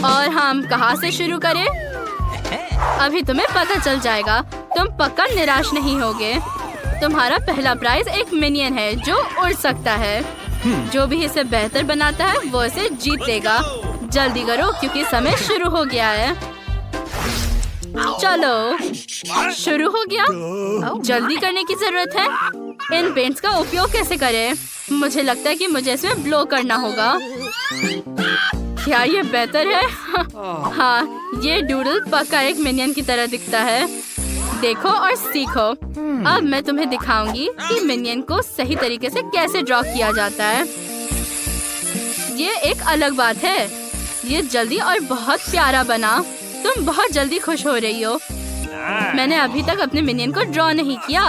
और हम कहाँ से शुरू करें? अभी तुम्हें पता चल जाएगा। तुम पक्का निराश नहीं होगे। तुम्हारा पहला प्राइज एक मिनियन है जो उड़ सकता है। जो भी इसे बेहतर बनाता है वो इसे जीत लेगा। जल्दी करो क्योंकि समय शुरू हो गया है। चलो शुरू हो गया। जल्दी करने की जरूरत है। इन पेंट्स का उपयोग कैसे करें? मुझे लगता है कि मुझे इसमें ब्लो करना होगा। क्या ये बेहतर है? हाँ, ये डूडल पक्का एक मिनियन की तरह दिखता है। देखो और सीखो। अब मैं तुम्हें दिखाऊंगी कि मिनियन को सही तरीके से कैसे ड्रॉ किया जाता है। ये एक अलग बात है। ये जल्दी और बहुत प्यारा बना। तुम बहुत जल्दी खुश हो रही हो। मैंने अभी तक अपने मिनियन को ड्रॉ नहीं किया।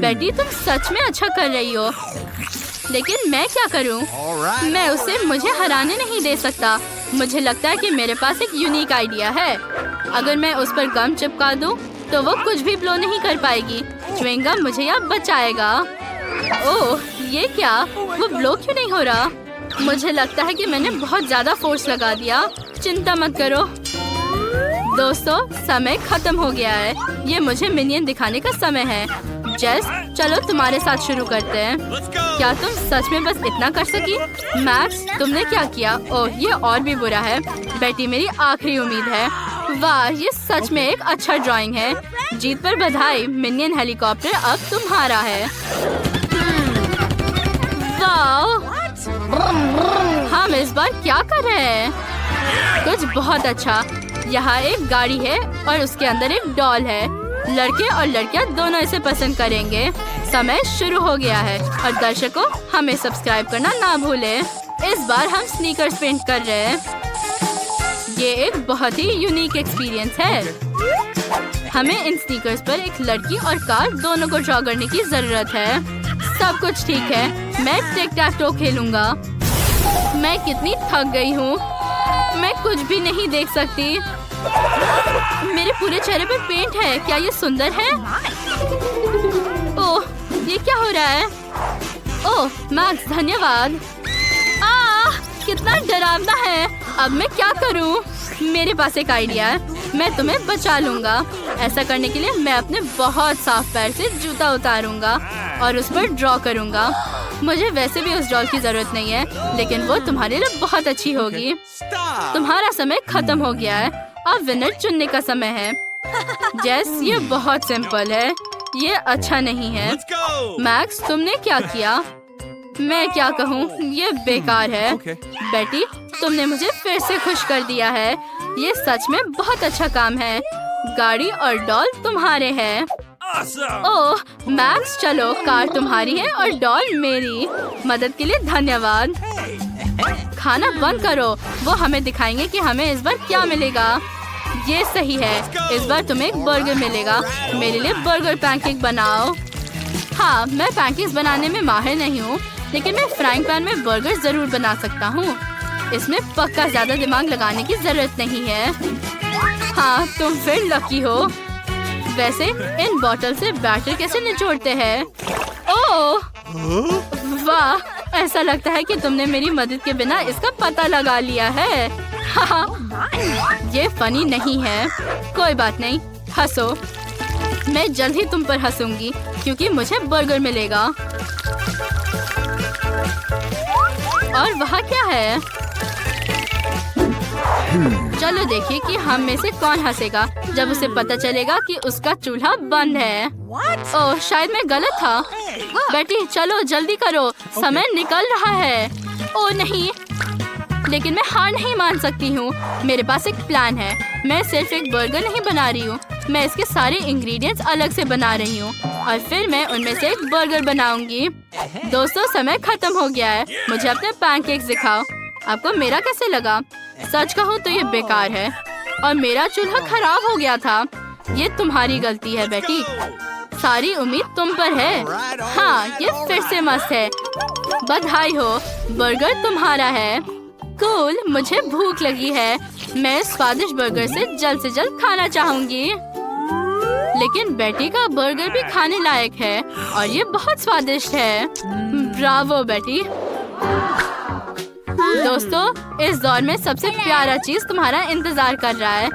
बेटी तुम सच में अच्छा कर रही हो। लेकिन मैं क्या करूं? मैं उसे मुझे हराने नहीं दे सकता। मुझे लगता है कि मेरे पास एक यूनिक आइडिया है। अगर मैं उस पर गम चिपका दूं, तो वो कुछ भी ब्लो नहीं कर पाएगी। च्युइंगम मुझे यहाँ बचाएगा। ओह, ये क्या? वो ब्लो क्यों नहीं हो रहा? मुझे लगता है कि मैंने बहुत ज्यादा फोर्स लगा दिया। चिंता मत करो दोस्तों, समय खत्म हो गया है। ये मुझे मिनियन दिखाने का समय है। जेस, चलो तुम्हारे साथ शुरू करते हैं। क्या तुम सच में बस इतना कर सकी? मैक्स, तुमने क्या किया? ओह, ये और भी बुरा है। बेटी मेरी आखिरी उम्मीद है। वाह, ये सच में एक अच्छा ड्राइंग है। जीत पर बधाई। मिनियन हेलीकॉप्टर अब तुम्हारा है। वाह, हम इस बार क्या कर रहे हैं? कुछ बहुत अच्छा। यहाँ एक गाड़ी है और उसके अंदर एक डॉल है। लड़के और लड़कियाँ दोनों इसे पसंद करेंगे। समय शुरू हो गया है और दर्शकों, हमें सब्सक्राइब करना ना भूलें। इस बार हम स्नीकर्स पेंट कर रहे हैं। ये एक बहुत ही यूनिक एक्सपीरियंस है। हमें इन स्नीकर्स पर एक लड़की और कार दोनों को ड्रॉ करने की जरूरत है। सब कुछ ठीक है। मैं टिक टैक टो खेलूंगा। मैं कितनी थक गई हूँ। मैं कुछ भी नहीं देख सकती। मेरे पूरे चेहरे पर पेंट है। क्या ये सुंदर है? ओह, ये क्या हो रहा है? ओह मैक्स, धन्यवाद। कितना डरावना है। अब मैं क्या करूं? मेरे पास एक आइडिया है। मैं तुम्हें बचा लूंगा। ऐसा करने के लिए मैं अपने बहुत साफ पैर से जूता उतारूंगा और उस पर ड्रॉ करूंगा। मुझे वैसे भी उस डॉल की जरूरत नहीं है, लेकिन वो तुम्हारे लिए बहुत अच्छी होगी। तुम्हारा समय खत्म हो गया है। अब विनर चुनने का समय है। जेस, ये बहुत सिंपल है। ये अच्छा नहीं है। मैक्स, तुमने क्या किया? मैं क्या कहूँ, ये बेकार है। बेटी, तुमने मुझे फिर से खुश कर दिया है। ये सच में बहुत अच्छा काम है। गाड़ी और डॉल तुम्हारे हैं। ओह मैक्स, चलो कार तुम्हारी है और डॉल मेरी। मदद के लिए धन्यवाद। खाना बंद करो। वो हमें दिखाएंगे कि हमें इस बार क्या मिलेगा। ये सही है। इस बार तुम्हें एक बर्गर मिलेगा। मेरे लिए बर्गर पैनकेक बनाओ। हाँ, मैं पैनकेक्स बनाने में माहिर नहीं हूँ, लेकिन मैं फ्राइंग पैन में बर्गर जरूर बना सकता हूँ। इसमें पक्का ज्यादा दिमाग लगाने की जरूरत नहीं है। हाँ, तुम फिर लकी हो। वैसे इन बॉटल से बैटर कैसे निचोड़ते हैं? ओह वाह, ऐसा लगता है कि तुमने मेरी मदद के बिना इसका पता लगा लिया है। ये फनी नहीं है। कोई बात नहीं, हंसो। मैं जल्द ही तुम पर हंसूंगी क्योंकि मुझे बर्गर मिलेगा। और वहाँ क्या है? चलो देखिए कि हम में से कौन हंसेगा जब उसे पता चलेगा कि उसका चूल्हा बंद है। ओह, शायद मैं गलत था। बेटी चलो जल्दी करो, समय निकल रहा है। ओह नहीं, लेकिन मैं हार नहीं मान सकती हूँ। मेरे पास एक प्लान है। मैं सिर्फ एक बर्गर नहीं बना रही हूँ, मैं इसके सारे इंग्रेडिएंट्स अलग से बना रही हूँ और फिर मैं उनमें से एक बर्गर बनाऊंगी। दोस्तों, समय खत्म हो गया है। मुझे अपने पैनकेक्स दिखाओ। आपको मेरा कैसे लगा? सच कहूँ तो ये बेकार है और मेरा चूल्हा खराब हो गया था। ये तुम्हारी गलती है बेटी। सारी उम्मीद तुम पर है। हाँ, ये फिर से मस्त है। बधाई हो, बर्गर तुम्हारा है। कूल, मुझे भूख लगी है। मैं स्वादिष्ट बर्गर से जल्द खाना चाहूंगी। लेकिन बेटी का बर्गर भी खाने लायक है और ये बहुत स्वादिष्ट है। ब्रावो बेटी। दोस्तों, इस दौर में सबसे प्यारा चीज तुम्हारा इंतजार कर रहा है।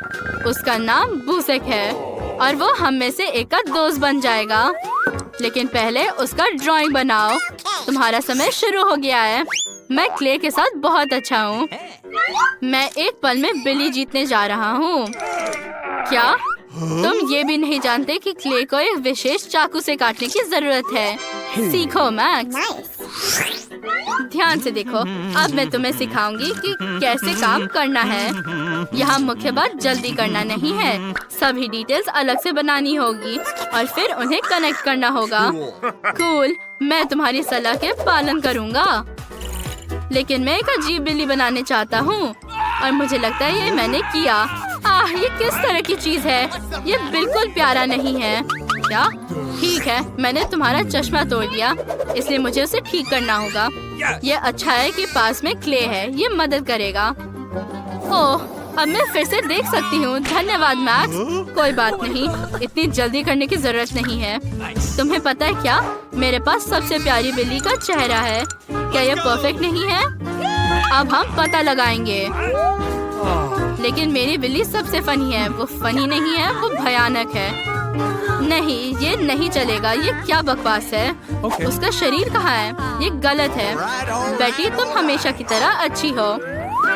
उसका नाम बूसेक है और वो हम में से एक का दोस्त बन जाएगा। लेकिन पहले उसका ड्राइंग बनाओ। तुम्हारा समय शुरू हो गया है। मैं क्ले के साथ बहुत अच्छा हूँ। मैं एक पल में बिल्ली जीतने जा रहा हूँ। क्या तुम ये भी नहीं जानते कि क्ले को एक विशेष चाकू से काटने की जरूरत है? सीखो मैक्स। ध्यान से देखो। अब मैं तुम्हें सिखाऊंगी कि कैसे काम करना है। यहाँ मुख्य बात जल्दी करना नहीं है। सभी डिटेल्स अलग से बनानी होगी और फिर उन्हें कनेक्ट करना होगा। कूल। मैं तुम्हारी सलाह के पालन करूँगा। लेकिन मैं एक अजीब बिल्ली बनाने चाहता हूँ और मुझे लगता है ये मैंने किया। ये किस तरह की चीज है? ये बिल्कुल प्यारा नहीं है। क्या? ठीक है, मैंने तुम्हारा चश्मा तोड़ दिया, इसलिए मुझे उसे ठीक करना होगा। ये अच्छा है कि पास में क्ले है, ये मदद करेगा। ओह, अब मैं फिर से देख सकती हूँ। धन्यवाद मैक्स। कोई बात नहीं, इतनी जल्दी करने की जरूरत नहीं है। तुम्हें पता है क्या? मेरे पास सबसे प्यारी बिल्ली का चेहरा है। क्या ये परफेक्ट नहीं है? अब हम पता लगाएंगे। लेकिन मेरी बिल्ली सबसे फनी है। वो फनी नहीं है, वो भयानक है। नहीं, ये नहीं चलेगा। ये क्या बकवास है? उसका शरीर कहाँ है? ये गलत है। बेटी, तुम हमेशा की तरह अच्छी हो।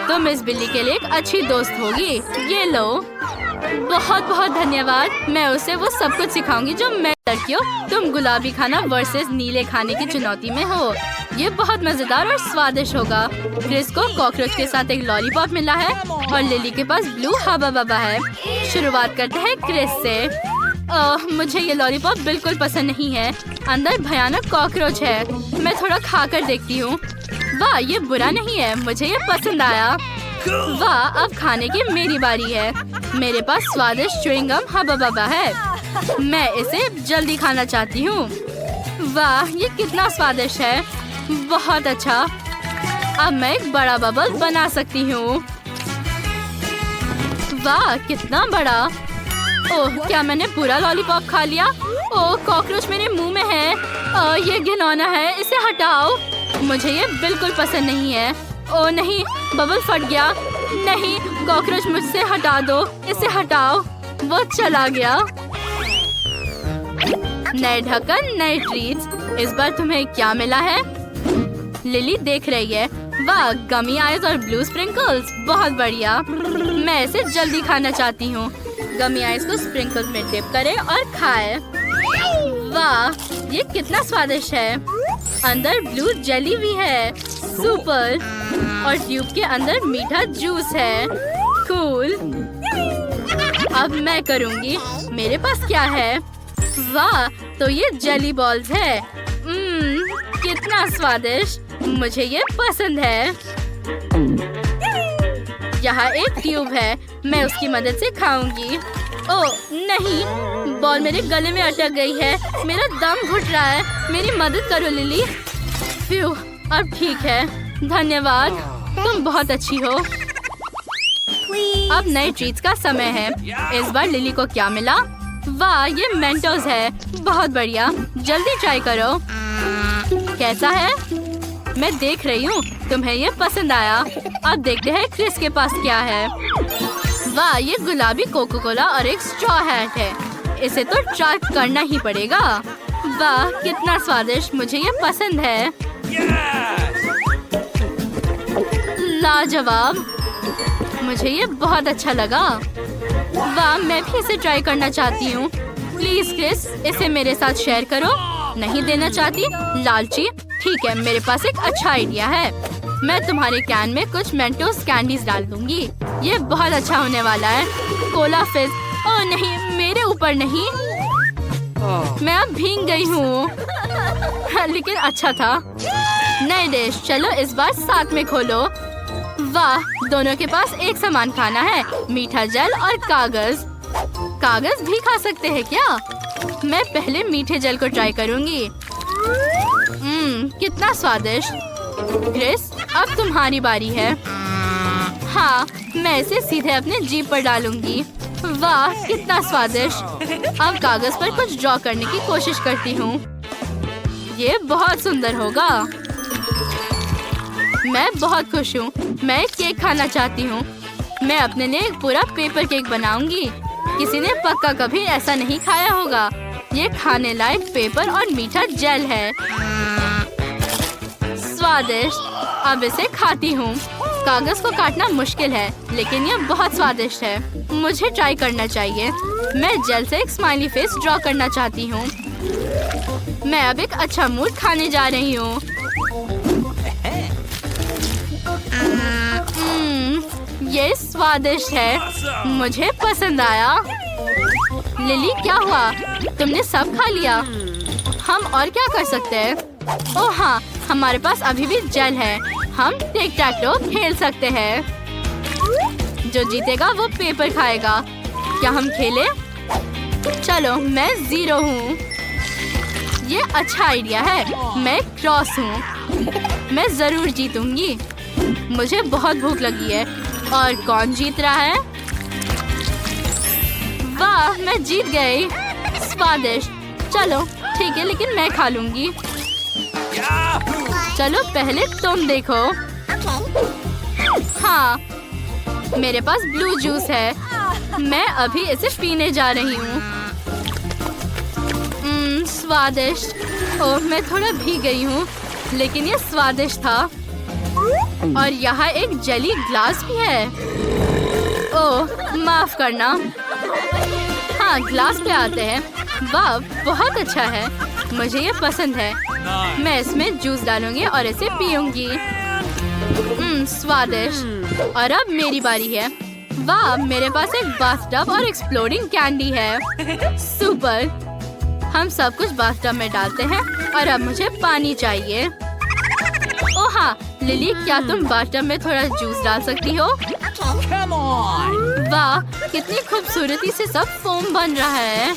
तुम इस बिल्ली के लिए एक अच्छी दोस्त होगी। ये लो। बहुत बहुत धन्यवाद। मैं उसे वो सब कुछ सिखाऊंगी जो मैं लड़कियों। तुम गुलाबी खाना वर्सेस नीले खाने की चुनौती में हो। ये बहुत मजेदार और स्वादिष्ट होगा। क्रिस को कॉकरोच के साथ एक लॉलीपॉप मिला है और लिली के पास ब्लू हबा बबा है। शुरुआत करते हैं क्रिस से। मुझे ये लॉलीपॉप बिल्कुल पसंद नहीं है। अंदर भयानक कॉकरोच है। मैं थोड़ा खा कर देखती हूँ। वाह, ये बुरा नहीं है। मुझे ये पसंद आया। वाह, अब खाने की मेरी बारी है। मेरे पास स्वादिष्ट च्युइंगम हबा बबा है। मैं इसे जल्दी खाना चाहती हूँ। वाह, ये कितना स्वादिष्ट है। बहुत अच्छा। अब मैं एक बड़ा बबल बना सकती हूँ। वाह, कितना बड़ा। ओह, क्या मैंने पूरा लॉलीपॉप खा लिया? ओह, कॉकरोच मेरे मुंह में है। ये घिनौना है, इसे हटाओ। मुझे ये बिल्कुल पसंद नहीं है। ओह नहीं, बबल फट गया। नहीं, कॉकरोच मुझसे हटा दो। इसे हटाओ। वो चला गया। नए ढक्कन, नए ट्रीट्स। इस बार तुम्हें क्या मिला है? लिली देख रही है। वाह, गमी आइज और ब्लू स्प्रिंकल्स। बहुत बढ़िया। मैं इसे जल्दी खाना चाहती हूँ। गमी आइस को स्प्रिंकल्स में डिप करे और खाए। वाह, ये कितना स्वादिष्ट है। अंदर ब्लू जेली भी है। सुपर। और ट्यूब के अंदर मीठा जूस है। कूल। अब मैं करूँगी। मेरे पास क्या है? वाह, तो ये जेली बॉल्स है। कितना स्वादिष्ट। मुझे ये पसंद है। यहाँ एक ट्यूब है। मैं उसकी मदद से खाऊंगी। ओह नहीं, बॉल मेरे गले में अटक गई है। मेरा दम घुट रहा है। मेरी मदद करो लिली। फ्यू, अब ठीक है। धन्यवाद, तुम बहुत अच्छी हो। अब नए ट्रीट्स का समय है। इस बार लिली को क्या मिला? वाह, ये मेंटोस है। बहुत बढ़िया। जल्दी ट्राई करो। कैसा है? मैं देख रही हूँ तुम्हें ये पसंद आया। अब देखते हैं क्रिस के पास क्या है। वाह, ये गुलाबी कोको कोला और एक स्ट्रॉ हैट है। इसे तो ट्राई करना ही पड़ेगा। वाह, कितना स्वादिष्ट। मुझे ये पसंद है। लाजवाब। मुझे ये बहुत अच्छा लगा। वाह, मैं भी इसे ट्राई करना चाहती हूँ। प्लीज क्रिस, इसे मेरे साथ शेयर करो। नहीं देना चाहती? लालची। ठीक है, मेरे पास एक अच्छा आइडिया है। मैं तुम्हारे कैन में कुछ मेंटोस कैंडीज डाल दूंगी। ये बहुत अच्छा होने वाला है। कोला फिज। ओह नहीं, मेरे ऊपर नहीं। मैं अब भीग गई हूँ। लेकिन अच्छा था। नई डिश, चलो इस बार साथ में खोलो। वाह, दोनों के पास एक समान खाना है। मीठा जेल और कागज। कागज भी खा सकते हैं क्या? मैं पहले मीठे जेल को ट्राई करूंगी। कितना स्वादिष्ट। क्रिस, अब तुम्हारी बारी है। हाँ, मैं इसे सीधे अपने जीभ पर डालूंगी। वाह, कितना स्वादिष्ट। अब कागज पर कुछ ड्रॉ करने की कोशिश करती हूँ। ये बहुत सुंदर होगा। मैं बहुत खुश हूँ। मैं एक केक खाना चाहती हूँ। मैं अपने लिए एक पूरा पेपर केक बनाऊंगी। किसी ने पक्का कभी ऐसा नहीं खाया होगा। ये खाने लायक पेपर और मीठा जेल है। स्वादिष्ट। अब इसे खाती हूँ। कागज को काटना मुश्किल है, लेकिन ये बहुत स्वादिष्ट है। मुझे ट्राई करना चाहिए। मैं जेल से एक स्माइली फेस ड्रॉ करना चाहती हूँ। मैं अब एक अच्छा मूड खाने जा रही हूँ। ये स्वादिष्ट है। मुझे पसंद आया। लिली, क्या हुआ? तुमने सब खा लिया? हम और क्या कर सकते हैं? ओह हाँ, हमारे पास अभी भी जेल है। हम टिक टैक टो खेल सकते हैं। जो जीतेगा वो पेपर खाएगा। क्या हम खेले? चलो, मैं 0 हूँ। ये अच्छा आइडिया है। मैं क्रॉस हूँ। मैं जरूर जीतूंगी। मुझे बहुत भूख लगी है। और कौन जीत रहा है? वाह, मैं जीत गई। स्वादिष्ट। चलो ठीक है, लेकिन मैं खा लूंगी। चलो पहले तुम देखो। हाँ, मेरे पास ब्लू जूस है। मैं अभी इसे पीने जा रही हूँ। स्वादिष्ट। ओह, मैं थोड़ा भीग गई हूँ, लेकिन ये स्वादिष्ट था। और यहाँ एक जेली ग्लास भी है। ओह, माफ करना। हाँ, ग्लास पे आते हैं। वाह, बहुत अच्छा है। मुझे ये पसंद है। मैं इसमें जूस डालूंगी और इसे पीऊंगी। स्वादिष्ट। और अब मेरी बारी है। वाह, मेरे पास एक बाथटब और एक्सप्लोडिंग कैंडी है। सुपर। हम सब कुछ बाथटब में डालते हैं और अब मुझे पानी चाहिए। ओह हाँ, लिली, क्या तुम बाथटब में थोड़ा जूस डाल सकती हो? वाह, कितनी खूबसूरती से सब फोम बन रहा है।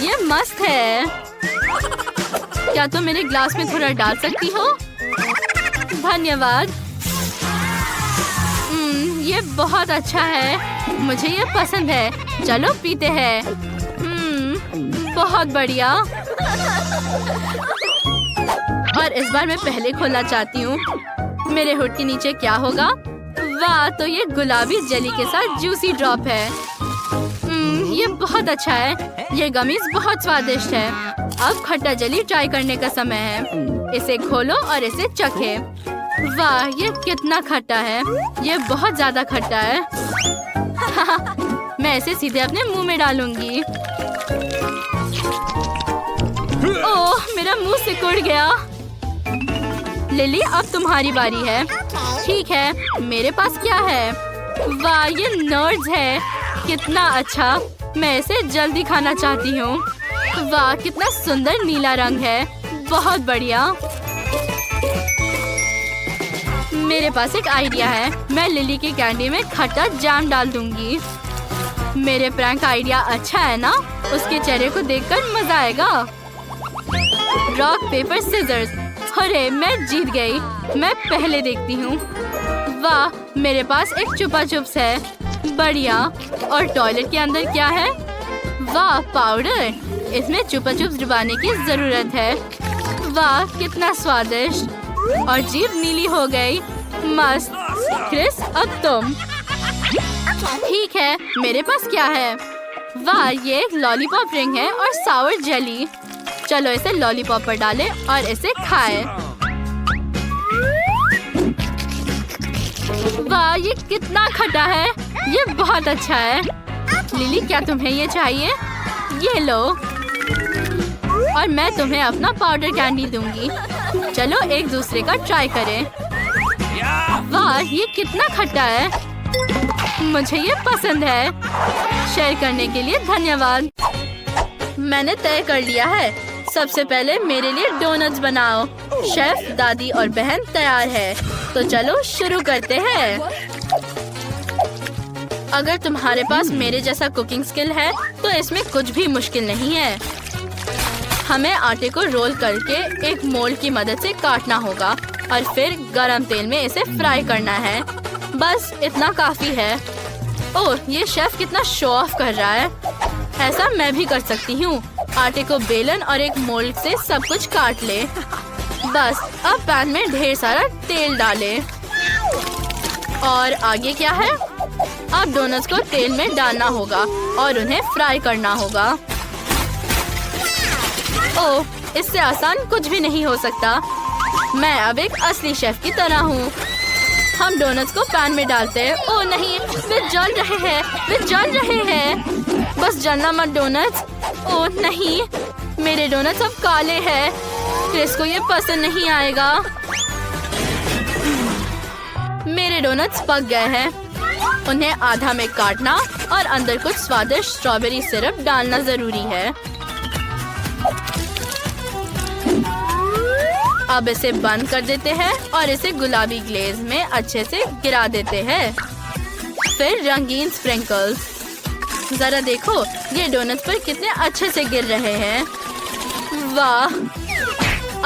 ये मस्त है। क्या तुम मेरे ग्लास में थोड़ा डाल सकती हो? धन्यवाद। ये बहुत अच्छा है। मुझे ये पसंद है। चलो पीते हैं। बहुत बढ़िया। और इस बार मैं पहले खोलना चाहती हूँ। मेरे हुड के नीचे क्या होगा? वाह, तो ये गुलाबी जेली के साथ जूसी ड्रॉप है। ये बहुत अच्छा है। ये गमीज बहुत स्वादिष्ट है। अब खट्टा जेली ट्राई करने का समय है। इसे खोलो और इसे चखे। वाह, ये कितना खट्टा है। ये बहुत ज्यादा खट्टा है। मैं इसे सीधे अपने मुंह में डालूंगी। ओह, मेरा मुंह सिकुड़ गया। लिली, अब तुम्हारी बारी है। ठीक है, मेरे पास क्या है? वाह, ये नट्स है। कितना अच्छा। मैं इसे जल्दी खाना चाहती हूँ। वाह, कितना सुंदर नीला रंग है। बहुत बढ़िया। मेरे पास एक आइडिया है। मैं लिली की कैंडी में खट्टा जैम डाल दूंगी। मेरे प्रैंक आइडिया अच्छा है ना? उसके चेहरे को देखकर मजा आएगा। Rock paper scissors. अरे, मैं जीत गई। मैं पहले देखती हूँ। वाह, मेरे पास एक चुपा चुप्स है। बढ़िया। और टॉयलेट के अंदर क्या है? वाह, पाउडर। इसमें चुपा चुप्स डुबाने की जरूरत है। वाह, कितना स्वादिष्ट। और जीभ नीली हो गई। मस्त। क्रिस, अब तुम। ठीक है, मेरे पास क्या है? वाह, ये एक लॉलीपॉप रिंग है और सावर जेली। चलो इसे लॉलीपॉप पर डालें और इसे खाएं। वाह, ये कितना खट्टा है। ये बहुत अच्छा है। लिली, क्या तुम्हें ये चाहिए? ये लो। और मैं तुम्हें अपना पाउडर कैंडी दूंगी। चलो एक दूसरे का ट्राई करें। वाह, ये कितना खट्टा है। मुझे ये पसंद है। शेयर करने के लिए धन्यवाद। मैंने तय कर लिया है। सबसे पहले मेरे लिए डोनट्स बनाओ। शेफ, दादी और बहन तैयार है। तो चलो शुरू करते हैं। अगर तुम्हारे पास मेरे जैसा कुकिंग स्किल है तो इसमें कुछ भी मुश्किल नहीं है। हमें आटे को रोल करके एक मोल्ड की मदद से काटना होगा और फिर गरम तेल में इसे फ्राई करना है। बस इतना काफी है। ओह, ये शेफ कितना शो ऑफ कर रहा है। ऐसा मैं भी कर सकती हूँ। आटे को बेलन और एक मोल्ड से सब कुछ काट ले। बस अब पैन में ढेर सारा तेल डालें। और आगे क्या है? अब डोनट्स को तेल में डालना होगा और उन्हें फ्राई करना होगा। ओह, इससे आसान कुछ भी नहीं हो सकता। मैं अब एक असली शेफ की तरह हूँ। हम डोनट्स को पैन में डालते हैं। ओह नहीं, वे जल रहे हैं, वे जल रहे हैं। बस जलना मत डोनट्स। ओह नहीं, मेरे डोनट्स अब काले हैं। क्रिस को ये पसंद नहीं आएगा। मेरे डोनट्स पक गए हैं। उन्हें आधा में काटना और अंदर कुछ स्वादिष्ट स्ट्रॉबेरी सिरप डालना जरूरी है। अब इसे बंद कर देते हैं और इसे गुलाबी ग्लेज में अच्छे से गिरा देते हैं। फिर रंगीन स्प्रिंकल्स। जरा देखो ये डोनट्स पर कितने अच्छे से गिर रहे हैं। वाह!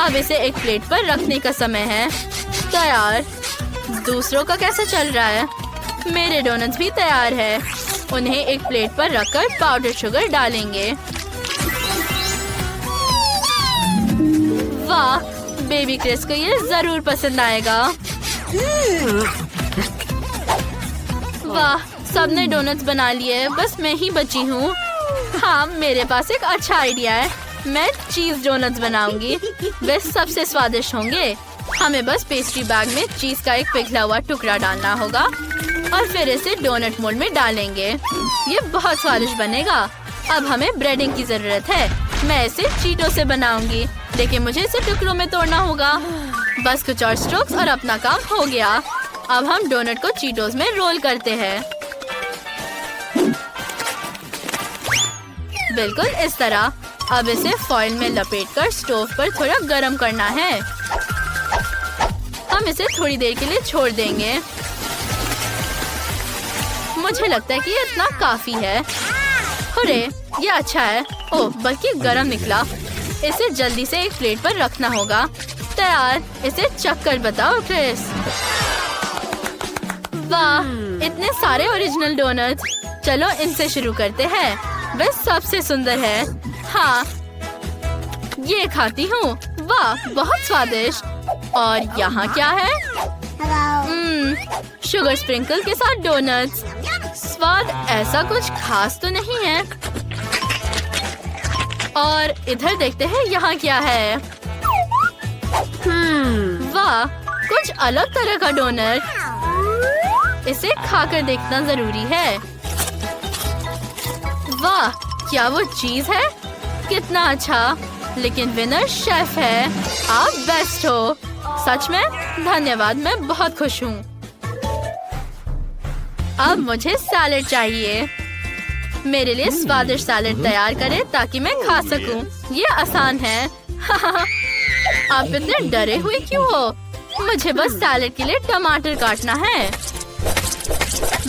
अब इसे एक प्लेट पर रखने का समय है। तैयार। दूसरों का कैसा चल रहा है? मेरे डोनट्स भी तैयार है। उन्हें एक प्लेट पर रखकर पाउडर शुगर डालेंगे। वाह! बेबी क्रिस को ये जरूर पसंद आएगा। वाह! सबने डोनट्स बना लिए, बस मैं ही बची हूँ। हाँ, मेरे पास एक अच्छा आइडिया है। मैं चीज डोनट्स बनाऊंगी। वे सबसे स्वादिष्ट होंगे। हमें बस पेस्ट्री बैग में चीज का एक पिघला हुआ टुकड़ा डालना होगा और फिर इसे डोनट मोल्ड में डालेंगे। ये बहुत स्वादिष्ट बनेगा। अब हमें ब्रेडिंग की जरूरत है। मैं इसे चीटों से बनाऊंगी, लेकिन मुझे इसे टुकड़ों में तोड़ना होगा। बस कुछ और स्ट्रोक्स और अपना काम हो गया। अब हम डोनट को चीटोस में रोल करते हैं। बिल्कुल इस तरह। अब इसे फॉइल में लपेटकर स्टोव पर थोड़ा गरम करना है। हम इसे थोड़ी देर के लिए छोड़ देंगे। मुझे लगता है कि ये इतना काफी है। अरे, ये अच्छा है। ओह, बल्कि गरम निकला। इसे जल्दी से एक प्लेट पर रखना होगा। तैयार। इसे चख कर बताओ क्रिस। वाह! इतने सारे ओरिजिनल डोनट्स। चलो इनसे शुरू करते हैं। वे सबसे सुंदर है। हाँ, ये खाती हूँ। वाह, बहुत स्वादिष्ट। और यहाँ क्या है? शुगर स्प्रिंकल के साथ डोनट्स। स्वाद ऐसा कुछ खास तो नहीं है। और इधर देखते हैं यहाँ क्या है। वाह, कुछ अलग तरह का डोनट। इसे खाकर देखना जरूरी है। वाह, क्या वो चीज है? कितना अच्छा। लेकिन विनर शेफ है। आप बेस्ट हो। सच में धन्यवाद, मैं बहुत खुश हूँ। अब मुझे सैलेड चाहिए। मेरे लिए स्वादिष्ट सैलेड तैयार करें ताकि मैं खा सकूं। ये आसान है। आप इतने डरे हुए क्यों हो? मुझे बस सैलेड के लिए टमाटर काटना है।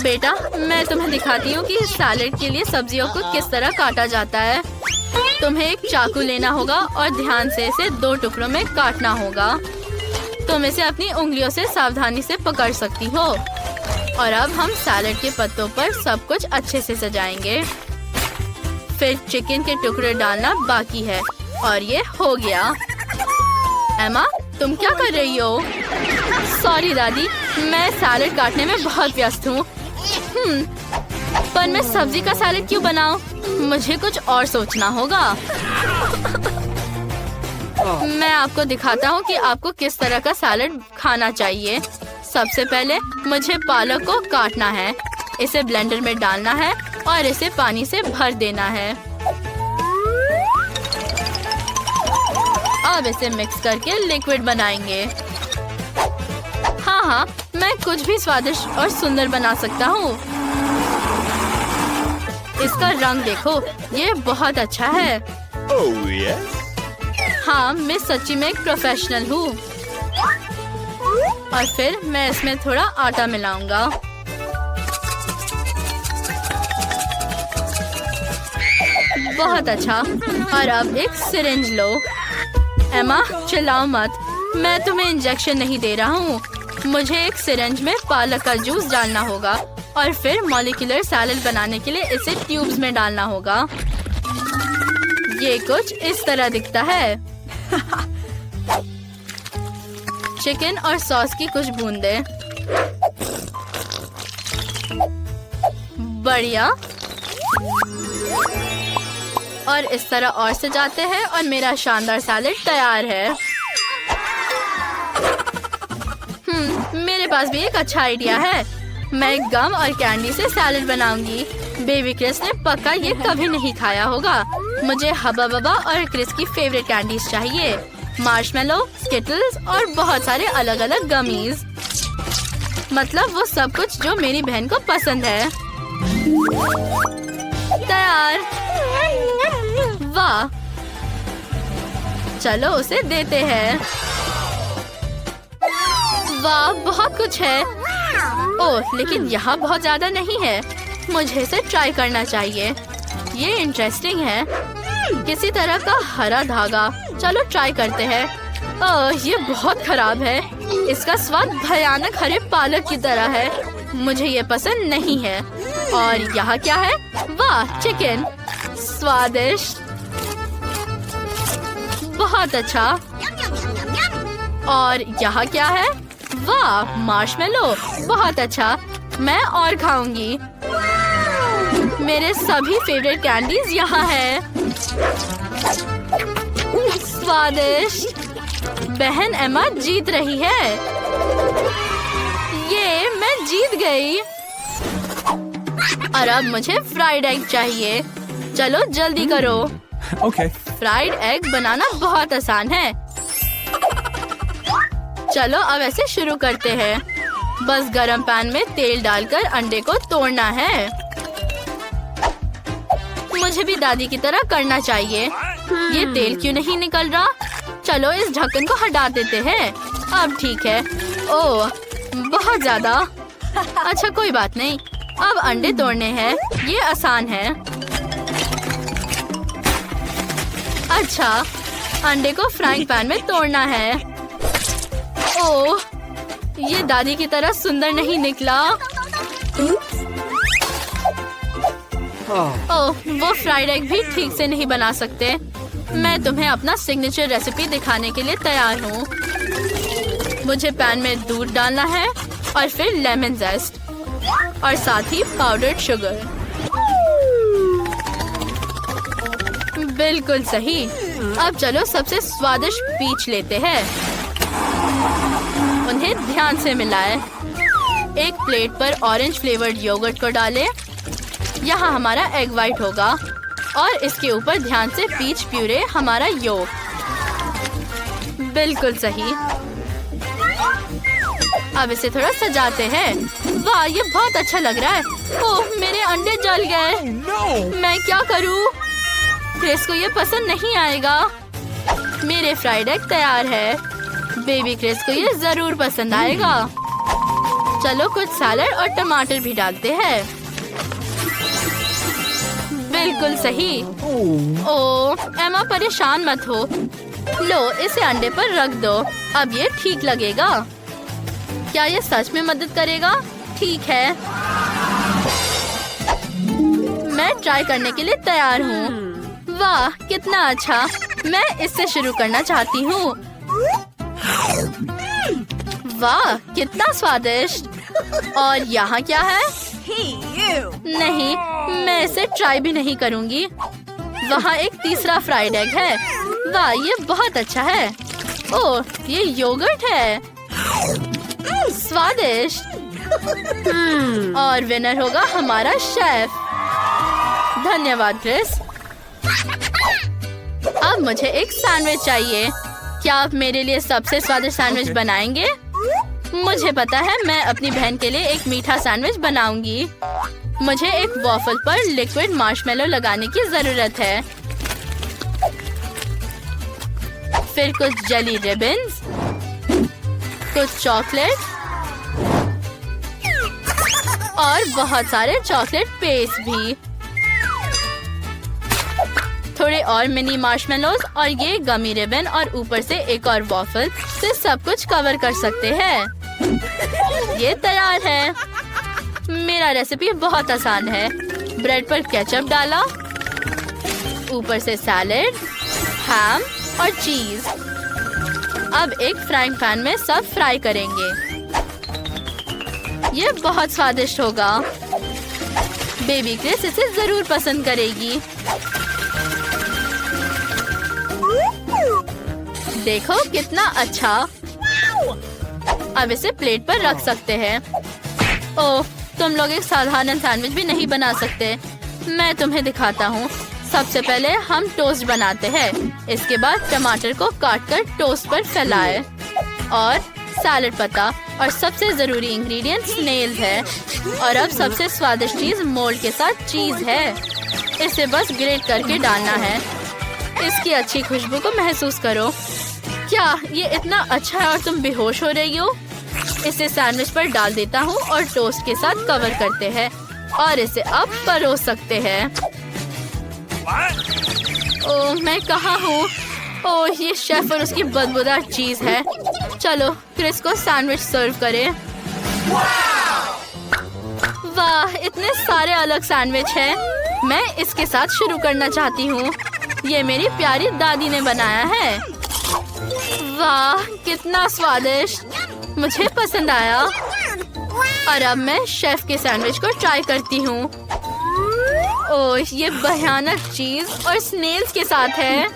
बेटा, मैं तुम्हें दिखाती हूँ कि सैलेड के लिए सब्जियों को किस तरह काटा जाता है। तुम्हें एक चाकू लेना होगा और ध्यान से इसे 2 टुकड़ों में काटना होगा। तुम इसे अपनी उंगलियों से सावधानी से पकड़ सकती हो। और अब हम सैलेड के पत्तों पर सब कुछ अच्छे से सजाएंगे। फिर चिकन के टुकड़े डालना बाकी है। और ये हो गया। एमा, तुम क्या कर रही हो? सॉरी दादी, मैं सैलेड काटने में बहुत व्यस्त हूँ। पर मैं सब्जी का सैलेड क्यों बनाऊं? मुझे कुछ और सोचना होगा। मैं आपको दिखाता हूँ कि आपको किस तरह का सैलेड खाना चाहिए। सबसे पहले मुझे पालक को काटना है। इसे ब्लेंडर में डालना है और इसे पानी से भर देना है। अब इसे मिक्स करके लिक्विड बनाएंगे। हाँ, मैं कुछ भी स्वादिष्ट और सुंदर बना सकता हूँ। इसका रंग देखो, ये बहुत अच्छा है। Oh, yes? हाँ, मैं सच्ची में एक प्रोफेशनल हूँ। और फिर मैं इसमें थोड़ा आटा मिलाऊंगा। बहुत अच्छा। और अब एक सिरिंज लो। एमा, चिल्लाओ मत। मैं तुम्हें इंजेक्शन नहीं दे रहा हूँ। मुझे एक सिरिंज में पालक का जूस डालना होगा और फिर मॉलिक्यूलर सैलेड बनाने के लिए इसे ट्यूब्स में डालना होगा। ये कुछ इस तरह दिखता है। चिकन और सॉस की कुछ बूंदें। बढ़िया। और इस तरह और सजाते हैं और मेरा शानदार सैलेड तैयार है। मेरे पास भी एक अच्छा आइडिया है। मैं गम और कैंडी से सैलेड बनाऊंगी। बेबी क्रिस ने पक्का ये कभी नहीं खाया होगा। मुझे हब्बा बब्बा और क्रिस की फेवरेट कैंडीज चाहिए। मार्शमेलो, स्किटल्स और बहुत सारे अलग अलग गमीज। मतलब वो सब कुछ जो मेरी बहन को पसंद है। तैयार। वाह, चलो उसे देते हैं। वाह, बहुत कुछ है। ओह, लेकिन यहाँ बहुत ज्यादा नहीं है। मुझे इसे ट्राई करना चाहिए। ये इंटरेस्टिंग है। किसी तरह का हरा धागा। चलो ट्राई करते हैं। ओह, ये बहुत खराब है। इसका स्वाद भयानक हरे पालक की तरह है। मुझे ये पसंद नहीं है। और यहाँ क्या है? वाह, चिकन। स्वादिष्ट, बहुत अच्छा। और यहाँ क्या है? वाह, मार्शमेलो। बहुत अच्छा, मैं और खाऊंगी। मेरे सभी फेवरेट कैंडीज यहाँ है। स्वादिष्ट। बहन एमा जीत रही है। ये मैं जीत गई। और अब मुझे फ्राइड एग चाहिए। चलो जल्दी करो। Okay. फ्राइड एग बनाना बहुत आसान है। चलो अब ऐसे शुरू करते हैं। बस गरम पैन में तेल डालकर अंडे को तोड़ना है। मुझे भी दादी की तरह करना चाहिए। ये तेल क्यों नहीं निकल रहा? चलो इस ढक्कन को हटा देते हैं। अब ठीक है। ओह, बहुत ज्यादा। अच्छा, कोई बात नहीं। अब अंडे तोड़ने हैं। ये आसान है। अच्छा, अंडे को फ्राइंग पैन में तोड़ना है। ओह, ये दादी की तरह सुंदर नहीं निकला। ओह, वो फ्राइड एग भी ठीक से नहीं बना सकते। मैं तुम्हें अपना सिग्नेचर रेसिपी दिखाने के लिए तैयार हूँ। मुझे पैन में दूध डालना है और फिर लेमन जेस्ट और साथ ही पाउडर्ड शुगर। बिल्कुल सही। अब चलो सबसे स्वादिष्ट पीच लेते हैं। उन्हें ध्यान से मिलाएं। एक प्लेट पर ऑरेंज फ्लेवर्ड योगर्ट को डालें। यहाँ हमारा एग वाइट होगा और इसके ऊपर ध्यान से पीच प्यूरे हमारा योग। बिल्कुल सही। अब इसे थोड़ा सजाते हैं। वाह, ये बहुत अच्छा लग रहा है। ओह, मेरे अंडे जल गए। मैं क्या करूँ? क्रिस को ये पसंद नहीं आएगा। मेरे फ्राइड एग तैयार है। बेबी क्रिस को ये जरूर पसंद आएगा। चलो कुछ सैलड और टमाटर भी डालते हैं। बिल्कुल सही। ओह, एमा परेशान मत हो। लो, इसे अंडे पर रख दो। अब ये ठीक लगेगा। क्या ये सच में मदद करेगा? ठीक है, मैं ट्राई करने के लिए तैयार हूँ। वाह, कितना अच्छा। मैं इससे शुरू करना चाहती हूँ। वाह, कितना स्वादिष्ट। और यहाँ क्या है? नहीं, मैं इसे ट्राई भी नहीं करूँगी। वहाँ एक तीसरा फ्राइड एग है। वाह, ये बहुत अच्छा है। ओह, ये योगर्ट है। स्वादिष्ट। और विनर होगा हमारा शेफ। धन्यवाद क्रिस। अब मुझे एक सैंडविच चाहिए। क्या आप मेरे लिए सबसे स्वादिष्ट सैंडविच बनाएंगे? मुझे पता है, मैं अपनी बहन के लिए एक मीठा सैंडविच बनाऊंगी। मुझे एक वॉफल पर लिक्विड मार्शमेलो लगाने की जरूरत है। फिर कुछ जेली रिबन्स, कुछ चॉकलेट और बहुत सारे चॉकलेट पेस्ट भी। थोड़े और मिनी मार्शमेलोज और ये गमी रिबन और ऊपर से एक और वॉफल से सब कुछ कवर कर सकते हैं। ये तैयार है। मेरा रेसिपी बहुत आसान है। ब्रेड पर केचप डाला, ऊपर से सैलेड, हैम और चीज। अब एक फ्राइंग पैन में सब फ्राई करेंगे। ये बहुत स्वादिष्ट होगा। बेबी क्रिस इसे जरूर पसंद करेगी। देखो कितना अच्छा। अब इसे प्लेट पर रख सकते हैं। ओह, तुम लोग एक साधारण सैंडविच भी नहीं बना सकते। मैं तुम्हें दिखाता हूँ। सबसे पहले हम टोस्ट बनाते हैं। इसके बाद टमाटर को काटकर टोस्ट पर फैलाएं और सैलेड पत्ता और सबसे जरूरी इंग्रेडिएंट स्नेल्स है। और अब सबसे स्वादिष्ट चीज मोल्ड के साथ चीज है। इसे बस ग्रेट करके डालना है। इसकी अच्छी खुशबू को महसूस करो। क्या ये इतना अच्छा है और तुम बेहोश हो रही हो? इसे सैंडविच पर डाल देता हूँ और टोस्ट के साथ कवर करते हैं और इसे अब परोस सकते हैं। ओह, मैं कहाँ हूँ? ओह, ये शेफ और उसकी बदबूदार चीज है। चलो क्रिस को सैंडविच सर्व करें। वाह, इतने सारे अलग सैंडविच हैं। मैं इसके साथ शुरू करना चाहती हूँ। ये मेरी प्यारी दादी ने बनाया है। वाह, कितना स्वादिष्ट। मुझे पसंद आया। और अब मैं शेफ के सैंडविच को ट्राई करती हूँ। ओह, ये भयानक चीज और स्नेल्स के साथ है।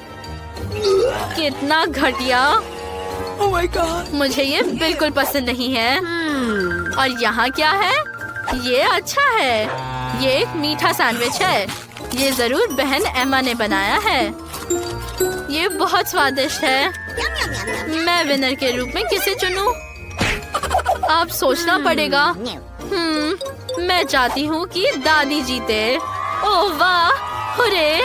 कितना घटिया। Oh my God! मुझे ये बिल्कुल पसंद नहीं है। और यहाँ क्या है? ये अच्छा है। ये एक मीठा सैंडविच है। ये जरूर बहन एमा ने बनाया है। ये बहुत स्वादिष्ट है। मैं विनर के रूप में किसे चुनूं? आप सोचना पड़ेगा। मैं चाहती हूँ कि दादी जीते। ओह वाह, हुर्रे!